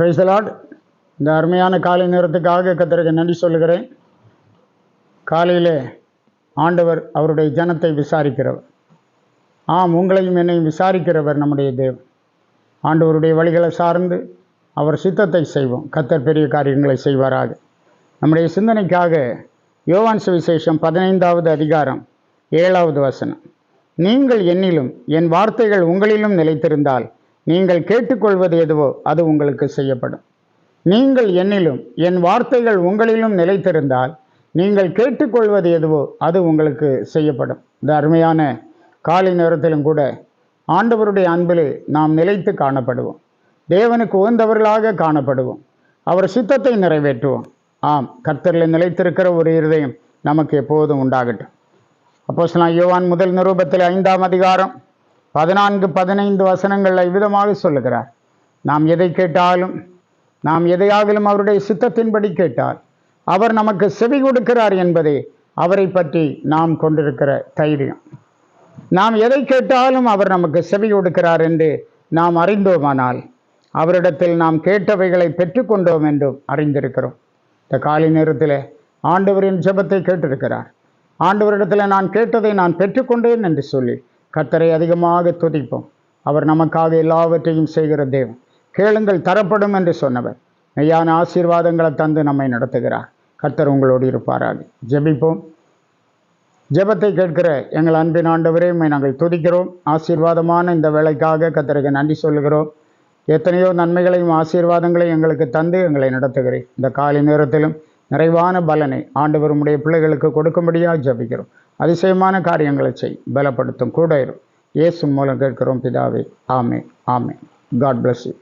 Praise the Lord. இந்த அருமையான காலை நேரத்துக்காக கர்த்தருக்கு நன்றி சொல்லுகிறேன். காலையிலே ஆண்டவர் அவருடைய ஜனத்தை விசாரிக்கிறவர். உங்களையும் என்னையும் விசாரிக்கிறவர் நம்முடைய தேவன். ஆண்டவருடைய வழிகளை சார்ந்து அவர் சித்தத்தை செய்வோம். கர்த்தர் பெரிய காரியங்களை செய்வாராக. நம்முடைய சிந்தனைக்காக யோவான் சுவிசேஷம் 15வது அதிகாரம் 7வது வசனம். நீங்கள் என்னிலும் என் வார்த்தைகள் உங்களிலும் நிலைத்திருந்தால் நீங்கள் கேட்டுக்கொள்வது எதுவோ அது உங்களுக்கு செய்யப்படும். நீங்கள் என்னிலும் என் வார்த்தைகள் உங்களிலும் நிலைத்திருந்தால் நீங்கள் கேட்டுக்கொள்வது எதுவோ அது உங்களுக்கு செய்யப்படும். இந்த அருமையான காலை நேரத்திலும் கூட ஆண்டவருடைய அன்பிலே நாம் நிலைத்து காணப்படுவோம். தேவனுக்கு உகந்தவர்களாக காணப்படுவோம். அவர் சித்தத்தை நிறைவேற்றுவோம். கர்த்தரில் நிலைத்திருக்கிற ஒரு இருதயம் நமக்கு எப்போதும் உண்டாகட்டும். அப்போஸ்தலனாகிய யோவான் முதல் நிருபத்தில் 5ஆம் அதிகாரம் 14-15 வசனங்களில் இவ்விதமாக சொல்லுகிறார். நாம் எதை கேட்டாலும், நாம் எதையாகிலும் அவருடைய சித்தத்தின்படி கேட்டால் அவர் நமக்கு செவி கொடுக்கிறார் என்பதே அவரை பற்றி நாம் கொண்டிருக்கிற தைரியம். நாம் எதை கேட்டாலும் அவர் நமக்கு செவி கொடுக்கிறார் என்று நாம் அறிந்தோமானால் அவரிடத்தில் நாம் கேட்டவைகளை பெற்றுக்கொண்டோம் என்றும் அறிந்திருக்கிறோம். இந்த காலை நேரத்தில் ஆண்டவரின் ஜெபத்தை கேட்டிருக்கிறார். ஆண்டவரிடத்தில் நான் கேட்டதை நான் பெற்றுக்கொண்டேன் என்று சொல்லி கர்த்தரை அதிகமாக துதிப்போம். அவர் நமக்காக எல்லாவற்றையும் செய்கிற தேவன். கேளுங்கள் தரப்படும் என்று சொன்னவர் மெய்யான ஆசீர்வாதங்களை தந்து நம்மை நடத்துகிறார். கர்த்தர் உங்களோடு இருப்பாராக. ஜெபிப்போம். ஜெபத்தை கேட்கிற எங்கள் அன்பின் ஆண்டவரே, நாங்கள் துதிக்கிறோம். ஆசீர்வாதமான இந்த வேலைக்காக கர்த்தருக்கு நன்றி சொல்லுகிறோம். எத்தனையோ நன்மைகளையும் ஆசீர்வாதங்களையும் எங்களுக்கு தந்து எங்களை நடத்துகிறேன். இந்த காலை நேரத்திலும் நிறைவான பலனை ஆண்டவர் உம்முடைய பிள்ளைகளுக்கு கொடுக்கும்படியாக ஜெபிக்கிறோம். அதிசயமான காரியங்களை செய், பலப்படுத்தும், கூட இரும். இயேசு மூலம் கேட்கிறோம் பிதாவே. ஆமென். ஆமென். God bless you.